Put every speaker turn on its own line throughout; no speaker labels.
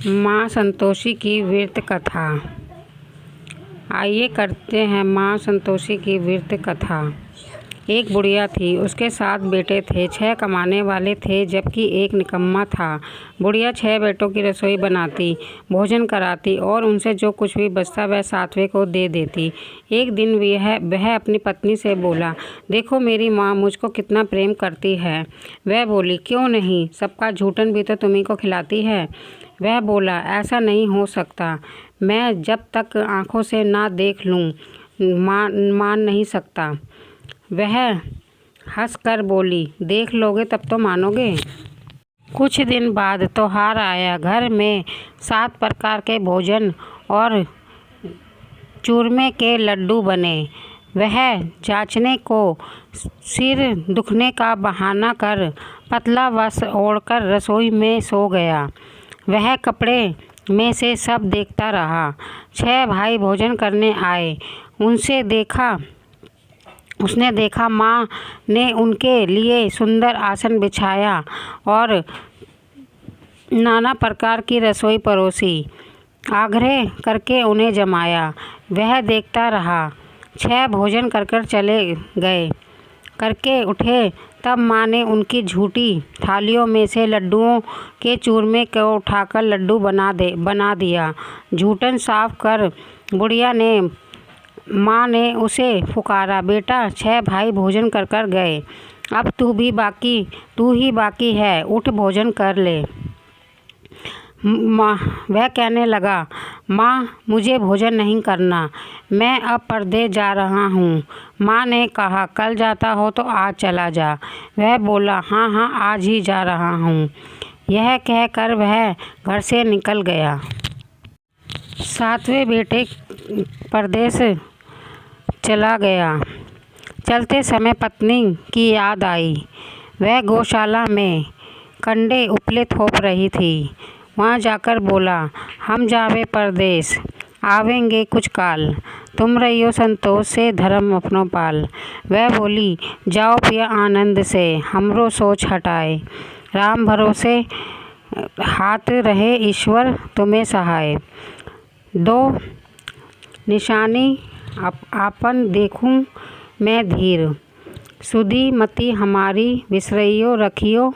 माँ संतोषी की व्रत कथा। आइए करते हैं माँ संतोषी की व्रत कथा। एक बुढ़िया थी, उसके 7 बेटे थे। 6 कमाने वाले थे जबकि एक निकम्मा था। बुढ़िया 6 बेटों की रसोई बनाती, भोजन कराती और उनसे जो कुछ भी बचता वह 7वें को दे देती। एक दिन वह अपनी पत्नी से बोला, देखो मेरी माँ मुझको कितना प्रेम करती है। वह बोली, क्यों नहीं, सबका झूठन भी तो तुम्ही को खिलाती है। वह बोला, ऐसा नहीं हो सकता, मैं जब तक आँखों से ना देख लूँ मान नहीं सकता। वह हंसकर बोली, देख लोगे तब तो मानोगे। कुछ दिन बाद त्योहार आया। घर में 7 प्रकार के भोजन और चूरमे के लड्डू बने। वह जांचने को सिर दुखने का बहाना कर पतला वस्त्र ओढ़कर रसोई में सो गया। वह कपड़े में से सब देखता रहा। 6 भाई भोजन करने आए। उसने देखा माँ ने उनके लिए सुंदर आसन बिछाया और नाना प्रकार की रसोई परोसी। आग्रह करके उन्हें जमाया। वह देखता रहा। 6 भोजन कर चले गए। करके उठे तब माँ ने उनकी झूठी थालियों में से लड्डुओं के चूरमे को उठाकर लड्डू बना दिया। झूठन साफ कर बुढ़िया ने माँ ने उसे पुकारा, बेटा 6 भाई भोजन कर गए, अब तू ही बाकी है, उठ भोजन कर ले। वह कहने लगा, माँ मुझे भोजन नहीं करना, मैं अब परदेस जा रहा हूँ। माँ ने कहा, कल जाता हो तो आज चला जा। वह बोला, हाँ आज ही जा रहा हूँ। यह कहकर वह घर से निकल गया। 7वें बेटे परदेस चला गया। चलते समय पत्नी की याद आई। वह गौशाला में कंडे उपले थोप रही थी। वहाँ जाकर बोला, हम जावे परदेस, आवेंगे कुछ काल, तुम रहियो संतोष से धर्म अपनो पाल। वह बोली, जाओ पिया आनंद से, हमरो सोच हटाए, राम भरोसे हाथ रहे ईश्वर तुम्हें सहाय। 2 निशानी आपन देखूं मैं धीर, सुधी मति हमारी विसरइयो रखियो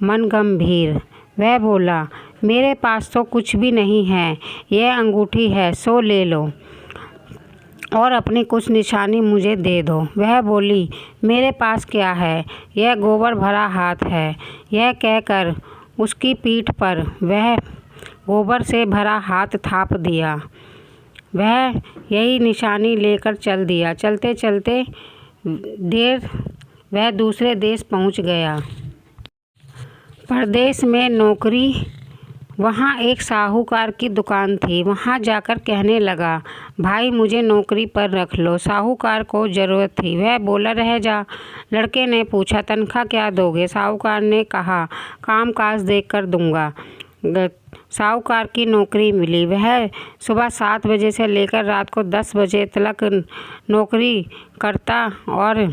मन गंभीर। वह बोला, मेरे पास तो कुछ भी नहीं है, यह अंगूठी है सो ले लो और अपनी कुछ निशानी मुझे दे दो। वह बोली, मेरे पास क्या है, यह गोबर भरा हाथ है। यह कहकर उसकी पीठ पर वह गोबर से भरा हाथ थाप दिया। वह यही निशानी लेकर चल दिया। चलते चलते देर वह दूसरे देश पहुंच गया। परदेस में नौकरी। वहाँ एक साहूकार की दुकान थी। वहाँ जाकर कहने लगा, भाई मुझे नौकरी पर रख लो। साहूकार को ज़रूरत थी। वह बोला, रह जा। लड़के ने पूछा, तनख्वाह क्या दोगे? साहूकार ने कहा, काम काज देख कर दूंगा। साहूकार की नौकरी मिली। वह सुबह 7 बजे से लेकर रात को 10 बजे तक नौकरी करता और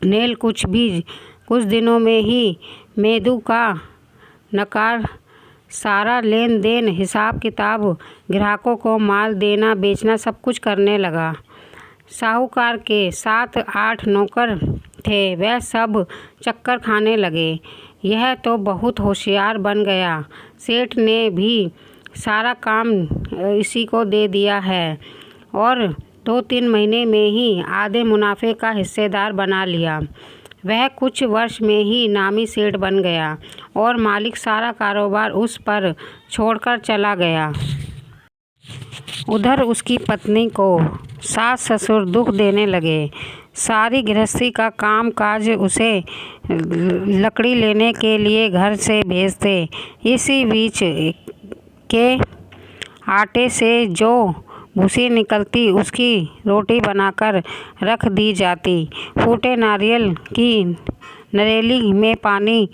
नेल कुछ दिनों में ही मेदू का नकार, सारा लेन देन, हिसाब किताब, ग्राहकों को माल देना बेचना सब कुछ करने लगा। साहूकार के 7-8 नौकर थे। वह सब चक्कर खाने लगे। यह तो बहुत होशियार बन गया, सेठ ने भी सारा काम इसी को दे दिया है और 2-3 महीने में ही आधे मुनाफे का हिस्सेदार बना लिया। वह कुछ वर्ष में ही नामी सेठ बन गया और मालिक सारा कारोबार उस पर छोड़कर चला गया। उधर उसकी पत्नी को सास ससुर दुख देने लगे। सारी गृहस्थी का काम काज उसे लकड़ी लेने के लिए घर से भेजते। इसी बीच के आटे से जो भूसी निकलती उसकी रोटी बनाकर रख दी जाती। फूटे नारियल की नरेली में पानी।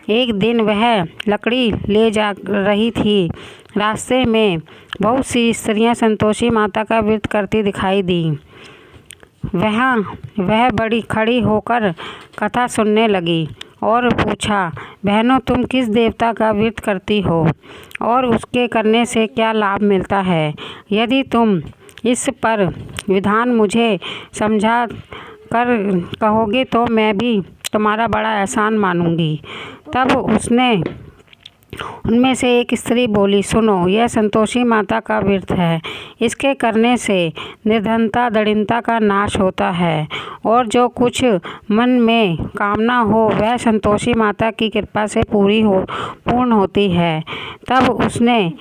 एक दिन वह लकड़ी ले जा रही थी। रास्ते में बहुत सी स्त्रियां संतोषी माता का व्रत करती दिखाई दी। वह बड़ी खड़ी होकर कथा सुनने लगी। और पूछा, बहनों तुम किस देवता का व्रत करती हो और उसके करने से क्या लाभ मिलता है? यदि तुम इस पर विधान मुझे समझा कर कहोगे तो मैं भी तुम्हारा बड़ा एहसान मानूंगी। तब उनमें से एक स्त्री बोली, सुनो, यह संतोषी माता का व्रत है। इसके करने से निर्धनता दरिद्रता का नाश होता है और जो कुछ मन में कामना हो वह संतोषी माता की कृपा से पूर्ण होती है। तब उसने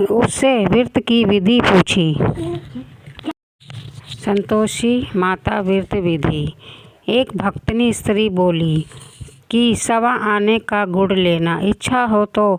उससे व्रत की विधि पूछी। संतोषी माता व्रत विधि। एक भक्तनी स्त्री बोली कि 1.25 आने का गुड़ लेना, इच्छा हो तो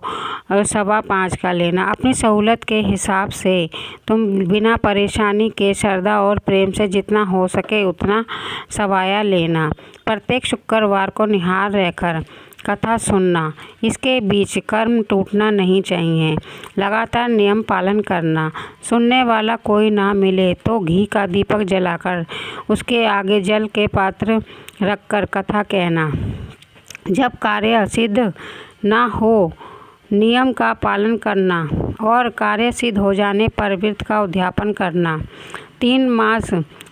5.25 का लेना। अपनी सहूलत के हिसाब से तुम बिना परेशानी के श्रद्धा और प्रेम से जितना हो सके उतना सवाया लेना। प्रत्येक शुक्रवार को निहार रहकर कथा सुनना। इसके बीच कर्म टूटना नहीं चाहिए। लगातार नियम पालन करना। सुनने वाला कोई ना मिले तो घी का दीपक जलाकर उसके आगे जल के पात्र रखकर कथा कहना। जब कार्य सिद्ध ना हो नियम का पालन करना और कार्य सिद्ध हो जाने पर व्रत का उद्यापन करना। 3 मास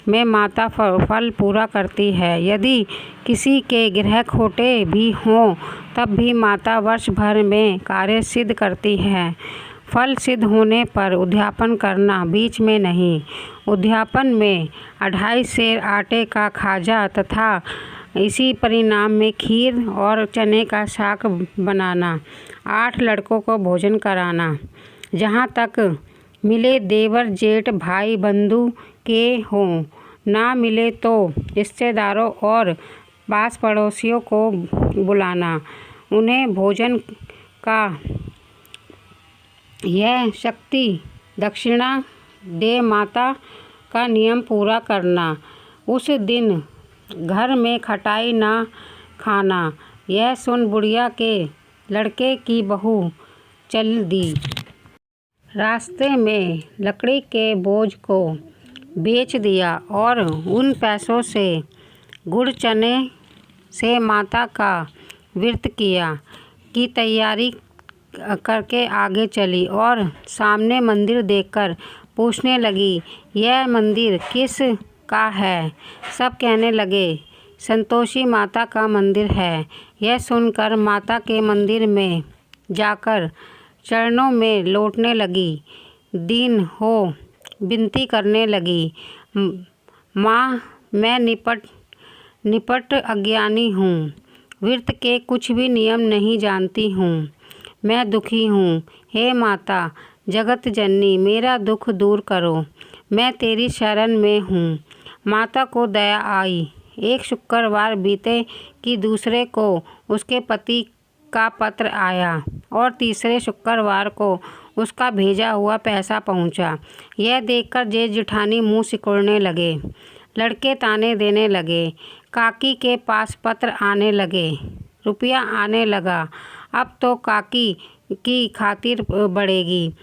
में माता फल पूरा करती है। यदि किसी के ग्रह खोटे भी हों तब भी माता वर्ष भर में कार्य सिद्ध करती है। फल सिद्ध होने पर उद्यापन करना, बीच में नहीं। उद्यापन में 2.5 सेर आटे का खाजा तथा इसी परिणाम में खीर और चने का साग बनाना। 8 लड़कों को भोजन कराना। जहाँ तक मिले देवर जेठ भाई बंधु के हों, ना मिले तो रिश्तेदारों और पास पड़ोसियों को बुलाना। उन्हें भोजन का यह शक्ति दक्षिणा दे माता का नियम पूरा करना। उस दिन घर में खटाई ना खाना। यह सुन बुढ़िया के लड़के की बहू चल दी। रास्ते में लकड़ी के बोझ को बेच दिया और उन पैसों से गुड़ चने से माता का व्रत की तैयारी करके आगे चली और सामने मंदिर देखकर पूछने लगी, यह मंदिर किस का है? सब कहने लगे, संतोषी माता का मंदिर है। यह सुनकर माता के मंदिर में जाकर चरणों में लौटने लगी। दीन हो विनती करने लगी, माँ मैं निपट अज्ञानी हूँ, व्रत के कुछ भी नियम नहीं जानती हूँ, मैं दुखी हूँ। हे माता जगत जननी, मेरा दुख दूर करो, मैं तेरी शरण में हूँ। माता को दया आई। एक शुक्रवार बीते कि दूसरे को उसके पति का पत्र आया और तीसरे शुक्रवार को उसका भेजा हुआ पैसा पहुंचा। यह देखकर जेठ जेठानी मुंह सिकोड़ने लगे। लड़के ताने देने लगे। काकी के पास पत्र आने लगे, रुपया आने लगा। अब तो काकी की खातिर बढ़ेगी।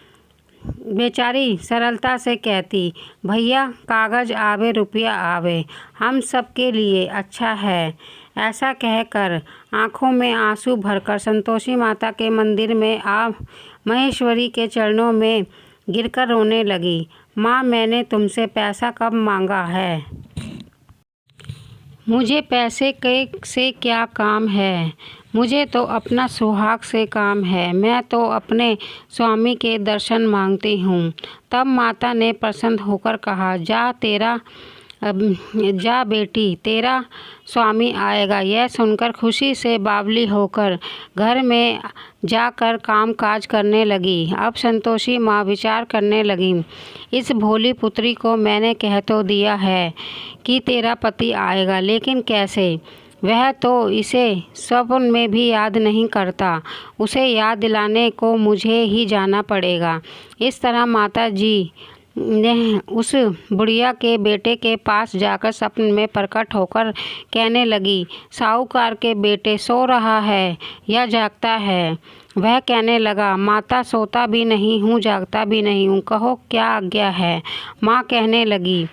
बेचारी सरलता से कहती, भैया कागज आवे रुपया आवे, हम सब के लिए अच्छा है। ऐसा कहकर आंखों में आंसू भरकर संतोषी माता के मंदिर में आ महेश्वरी के चरणों में गिरकर रोने लगी। माँ मैंने तुमसे पैसा कब मांगा है? मुझे पैसे से क्या काम है? मुझे तो अपना सुहाग से काम है। मैं तो अपने स्वामी के दर्शन मांगती हूँ। तब माता ने प्रसन्न होकर कहा, जा बेटी, तेरा स्वामी आएगा। यह सुनकर खुशी से बावली होकर घर में जाकर काम काज करने लगी। अब संतोषी माँ विचार करने लगी, इस भोली पुत्री को मैंने कह तो दिया है कि तेरा पति आएगा, लेकिन कैसे? वह तो इसे स्वप्न में भी याद नहीं करता। उसे याद दिलाने को मुझे ही जाना पड़ेगा। इस तरह माता जी ने उस बुढ़िया के बेटे के पास जाकर सपने में प्रकट होकर कहने लगी, साहूकार के बेटे सो रहा है या जागता है? वह कहने लगा, माता सोता भी नहीं हूँ जागता भी नहीं हूँ, कहो क्या आज्ञा है? माँ कहने लगी,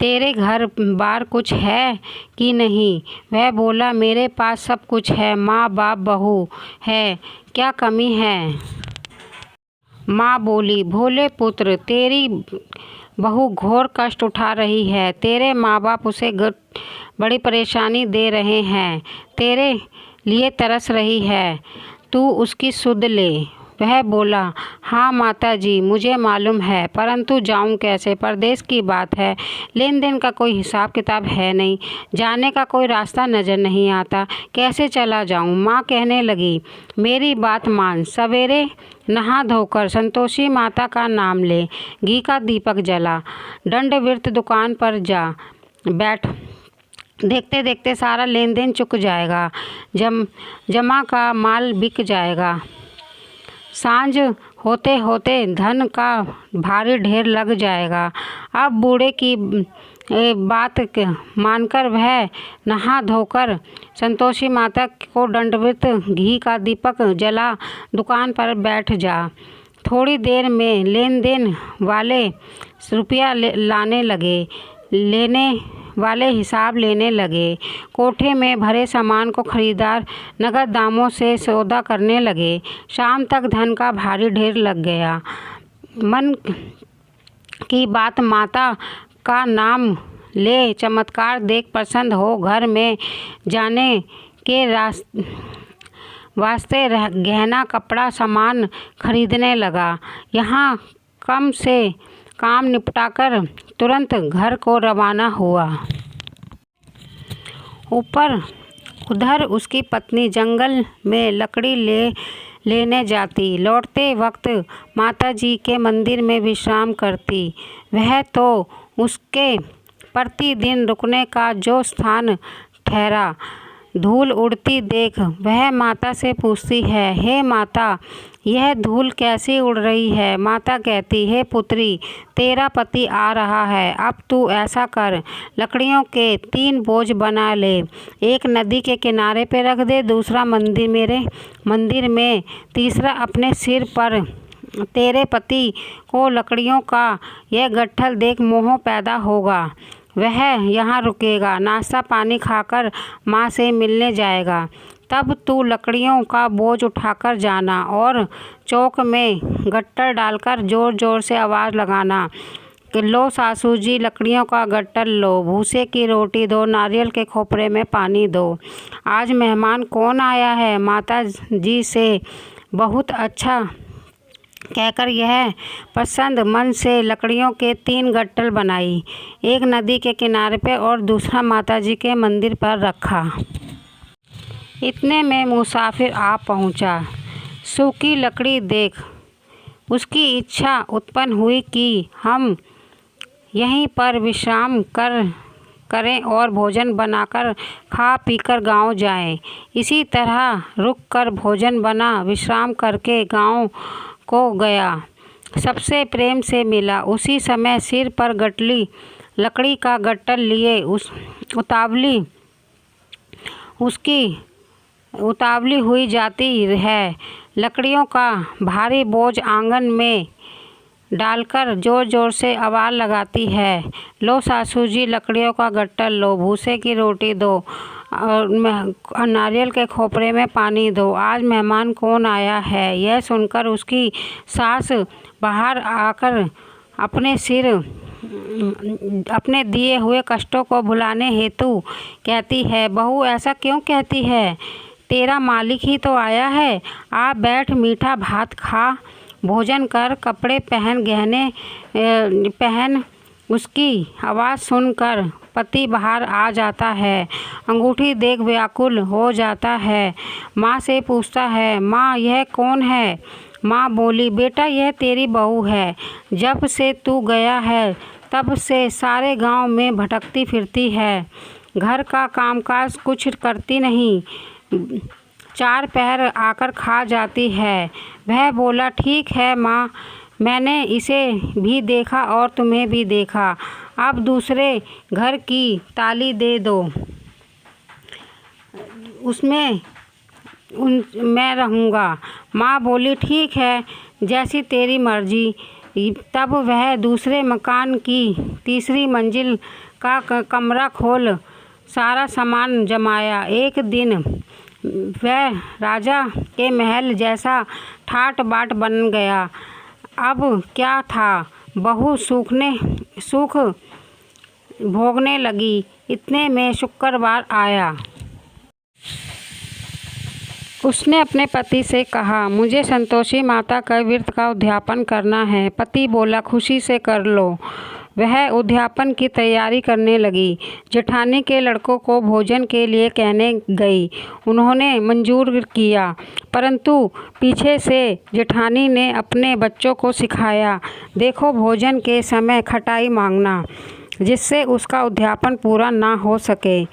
तेरे घर बार कुछ है कि नहीं? वह बोला, मेरे पास सब कुछ है, माँ बाप बहू है, क्या कमी है? माँ बोली, भोले पुत्र, तेरी बहू घोर कष्ट उठा रही है। तेरे माँ बाप उसे बड़ी परेशानी दे रहे हैं। तेरे लिए तरस रही है, तू उसकी सुध ले। वह बोला, हाँ माता जी, मुझे मालूम है, परंतु जाऊं कैसे? परदेश की बात है, लेन देन का कोई हिसाब किताब है नहीं, जाने का कोई रास्ता नज़र नहीं आता, कैसे चला जाऊं? माँ कहने लगी, मेरी बात मान, सवेरे नहा धोकर संतोषी माता का नाम ले, घी का दीपक जला, दंडवृत्त दुकान पर जा बैठ, देखते देखते सारा लेन देन चुक जाएगा, जमा का माल बिक जाएगा। सांझ होते होते धन का भारी ढेर लग जाएगा। अब बूढ़े की बात मानकर वह नहा धोकर संतोषी माता को दंडवत घी का दीपक जला दुकान पर बैठ जा। थोड़ी देर में लेन देन वाले रुपया लाने लगे, लेने वाले हिसाब लेने लगे। कोठे में भरे सामान को खरीदार नगद दामों से सौदा करने लगे। शाम तक धन का भारी ढेर लग गया। मन की बात माता का नाम ले, चमत्कार देख प्रसन्न हो घर में जाने के वास्ते गहना कपड़ा सामान खरीदने लगा। यहाँ कम से काम निपटाकर तुरंत घर को रवाना हुआ। उधर उसकी पत्नी जंगल में लकड़ी लेने जाती, लौटते वक्त माताजी के मंदिर में विश्राम करती। वह तो उसके प्रतिदिन रुकने का जो स्थान ठहरा। धूल उड़ती देख वह माता से पूछती है, हे माता, यह धूल कैसी उड़ रही है? माता कहती, हे पुत्री, तेरा पति आ रहा है, अब तू ऐसा कर, लकड़ियों के 3 बोझ बना ले, एक नदी के किनारे पे रख दे, दूसरा मेरे मंदिर में, तीसरा अपने सिर पर। तेरे पति को लकड़ियों का यह गट्ठल देख मोह पैदा होगा, वह यहाँ रुकेगा, नाश्ता पानी खाकर माँ से मिलने जाएगा। तब तू लकड़ियों का बोझ उठाकर जाना और चौक में गट्ठल डालकर ज़ोर ज़ोर से आवाज़ लगाना कि लो सासू जी, लकड़ियों का गट्ठल लो, भूसे की रोटी दो, नारियल के खोपरे में पानी दो। आज मेहमान कौन आया है? माता जी से बहुत अच्छा कहकर यह पसंद मन से लकड़ियों के 3 गट्ठल बनाई, एक नदी के किनारे पे और दूसरा माताजी के मंदिर पर रखा। इतने में मुसाफिर आ पहुंचा। सूखी लकड़ी देख उसकी इच्छा उत्पन्न हुई कि हम यहीं पर विश्राम करें और भोजन बनाकर खा पीकर गांव जाएं। इसी तरह रुककर भोजन बना, विश्राम करके गांव को गया। सबसे प्रेम से मिला। उसी समय सिर पर लकड़ी का गट्ठल लिए उसकी उतावली हुई जाती है। लकड़ियों का भारी बोझ आंगन में डालकर जोर जोर से आवाज़ लगाती है, लो सासू जी, लकड़ियों का गट्ठल लो, भूसे की रोटी दो और नारियल के खोपरे में पानी दो। आज मेहमान कौन आया है? यह सुनकर उसकी सास बाहर आकर अपने दिए हुए कष्टों को भुलाने हेतु कहती है, बहू ऐसा क्यों कहती है? तेरा मालिक ही तो आया है। आ बैठ, मीठा भात खा, भोजन कर, कपड़े पहन, गहने पहन। उसकी आवाज़ सुनकर पति बाहर आ जाता है। अंगूठी देख व्याकुल हो जाता है। माँ से पूछता है, माँ यह कौन है? माँ बोली, बेटा यह तेरी बहू है। जब से तू गया है तब से सारे गांव में भटकती फिरती है, घर का कामकाज कुछ करती नहीं, 4 पहर आकर खा जाती है। वह बोला, ठीक है माँ, मैंने इसे भी देखा और तुम्हें भी देखा, अब दूसरे घर की ताली दे दो, उसमें मैं रहूँगा। माँ बोली, ठीक है, जैसी तेरी मर्जी। तब वह दूसरे मकान की तीसरी मंजिल का कमरा खोल सारा सामान जमाया। एक दिन वह राजा के महल जैसा ठाट बाट बन गया। अब क्या था, बहू सुख भोगने लगी। इतने में शुक्रवार आया। उसने अपने पति से कहा, मुझे संतोषी माता का व्रत का उद्यापन करना है। पति बोला, खुशी से कर लो। वह उद्यापन की तैयारी करने लगी। जेठानी के लड़कों को भोजन के लिए कहने गई। उन्होंने मंजूर किया, परंतु पीछे से जेठानी ने अपने बच्चों को सिखाया, देखो भोजन के समय खटाई मांगना, जिससे उसका उद्यापन पूरा ना हो सके।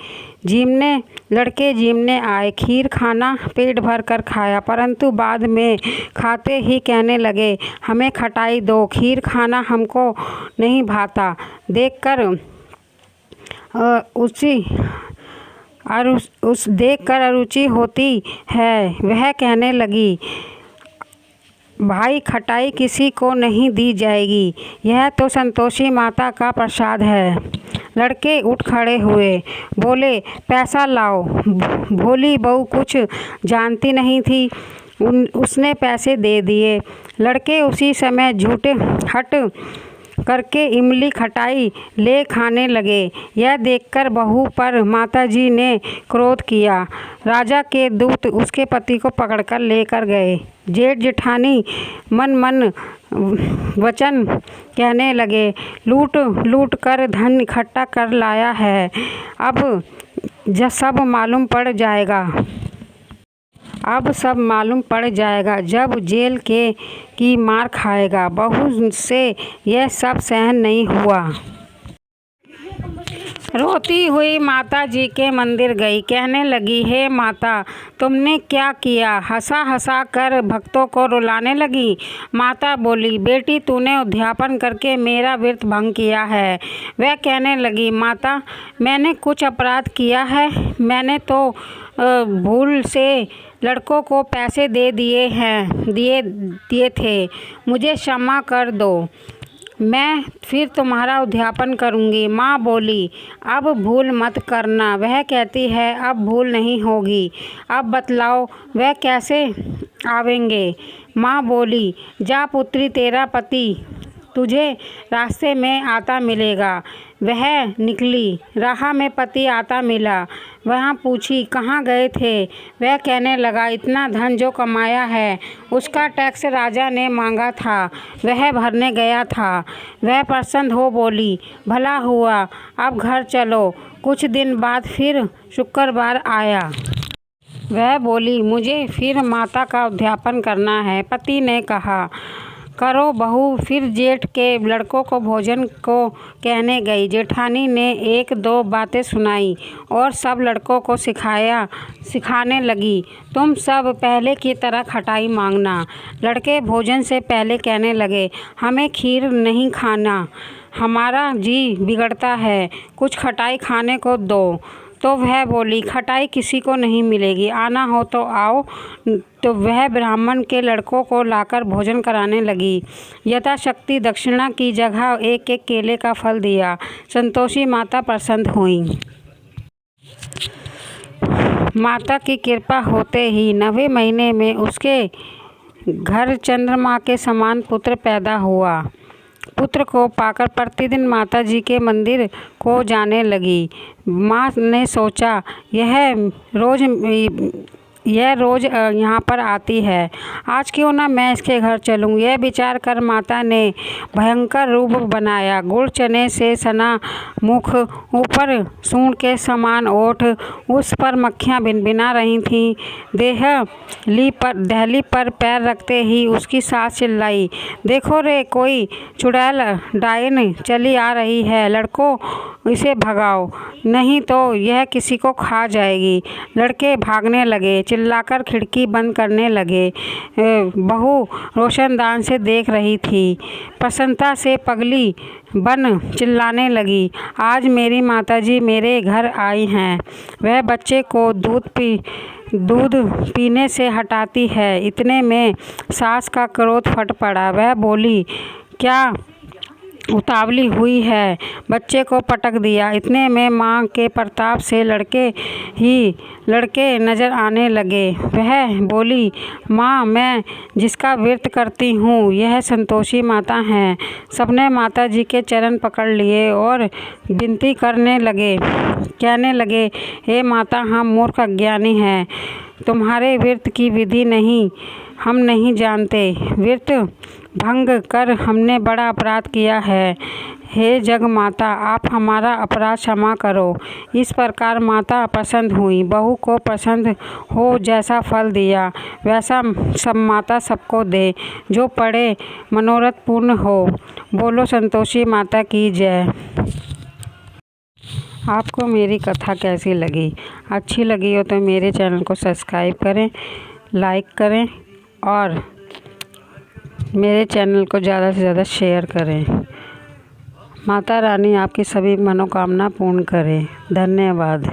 लड़के जीमने आए। खीर खाना पेट भर कर खाया, परंतु बाद में खाते ही कहने लगे, हमें खटाई दो, खीर खाना हमको नहीं भाता। देखकर अरुचि होती है। वह कहने लगी, भाई खटाई किसी को नहीं दी जाएगी, यह तो संतोषी माता का प्रसाद है। लड़के उठ खड़े हुए, बोले, पैसा लाओ। भोली बहू कुछ जानती नहीं थी, उसने पैसे दे दिए। लड़के उसी समय झूठे हट करके इमली खटाई ले खाने लगे। यह देखकर बहू पर माताजी ने क्रोध किया। राजा के दूत उसके पति को पकड़कर लेकर गए। जेठ जेठानी मन वचन कहने लगे, लूट कर धन इकट्ठा कर लाया है। अब सब मालूम पड़ जाएगा जब जेल की मार खाएगा। बहू से यह सब सहन नहीं हुआ। रोती हुई माता जी के मंदिर गई। कहने लगी, हे माता, तुमने क्या किया? हंसा कर भक्तों को रुलाने लगी। माता बोली, बेटी तूने उद्यापन करके मेरा व्रत भंग किया है। वह कहने लगी, माता मैंने कुछ अपराध किया है? मैंने तो भूल से लड़कों को पैसे दे दिए थे, मुझे क्षमा कर दो, मैं फिर तुम्हारा उद्यापन करूँगी। माँ बोली, अब भूल मत करना। वह कहती है, अब भूल नहीं होगी। अब बतलाओ वह कैसे आवेंगे? माँ बोली, जा पुत्री, तेरा पति तुझे रास्ते में आता मिलेगा। वह निकली, राह में पति आता मिला। वहाँ पूछी, कहाँ गए थे? वह कहने लगा, इतना धन जो कमाया है उसका टैक्स राजा ने मांगा था, वह भरने गया था। वह प्रसन्न हो बोली, भला हुआ, अब घर चलो। कुछ दिन बाद फिर शुक्रवार आया। वह बोली, मुझे फिर माता का उद्यापन करना है। पति ने कहा, करो बहू। फिर जेठ के लड़कों को भोजन को कहने गई। जेठानी ने एक दो बातें सुनाई और सब लड़कों को सिखाने लगी, तुम सब पहले की तरह खटाई मांगना। लड़के भोजन से पहले कहने लगे, हमें खीर नहीं खाना, हमारा जी बिगड़ता है, कुछ खटाई खाने को दो। तो वह बोली, खटाई किसी को नहीं मिलेगी, आना हो तो आओ। तो वह ब्राह्मण के लड़कों को लाकर भोजन कराने लगी। यथाशक्ति दक्षिणा की जगह एक एक केले का फल दिया। संतोषी माता प्रसन्न हुई। माता की कृपा होते ही 9वें महीने में उसके घर चंद्रमा के समान पुत्र पैदा हुआ। पुत्र को पाकर प्रतिदिन माता जी के मंदिर को जाने लगी। माँ ने सोचा, यह रोज़ यहाँ पर आती है, आज क्यों ना मैं इसके घर चलूँ। यह विचार कर माता ने भयंकर रूप बनाया। गुड़ चने से सना मुख, ऊपर सूंड के समान ओठ, उस पर मक्खियाँ भिनभिना रही थीं। दहली पर पैर रखते ही उसकी सास चिल्लाई, देखो रे, कोई चुड़ैल डायन चली आ रही है, लड़कों इसे भगाओ, नहीं तो यह किसी को खा जाएगी। लड़के भागने लगे, चिल्लाकर खिड़की बंद करने लगे। बहू रोशनदान से देख रही थी। प्रसन्नता से पगली बन चिल्लाने लगी, आज मेरी माताजी मेरे घर आई हैं। वह बच्चे को दूध पीने से हटाती है। इतने में सास का क्रोध फट पड़ा। वह बोली, क्या उतावली हुई है, बच्चे को पटक दिया। इतने में माँ के प्रताप से लड़के नजर आने लगे। वह बोली, माँ, मैं जिसका व्रत करती हूँ यह संतोषी माता हैं। सबने माता जी के चरण पकड़ लिए और विनती कहने लगे, हे माता, हम मूर्ख अज्ञानी हैं, तुम्हारे व्रत की विधि हम नहीं जानते। व्रत भंग कर हमने बड़ा अपराध किया है। हे जग माता, आप हमारा अपराध क्षमा करो। इस प्रकार माता प्रसन्न हुई। बहू को प्रसन्न हो जैसा फल दिया वैसा सब माता सबको दे। जो पढ़े मनोरथ पूर्ण हो। बोलो संतोषी माता की जय। आपको मेरी कथा कैसी लगी? अच्छी लगी हो तो मेरे चैनल को सब्सक्राइब करें, लाइक करें और मेरे चैनल को ज़्यादा से ज़्यादा शेयर करें। माता रानी आपकी सभी मनोकामना पूर्ण करें। धन्यवाद।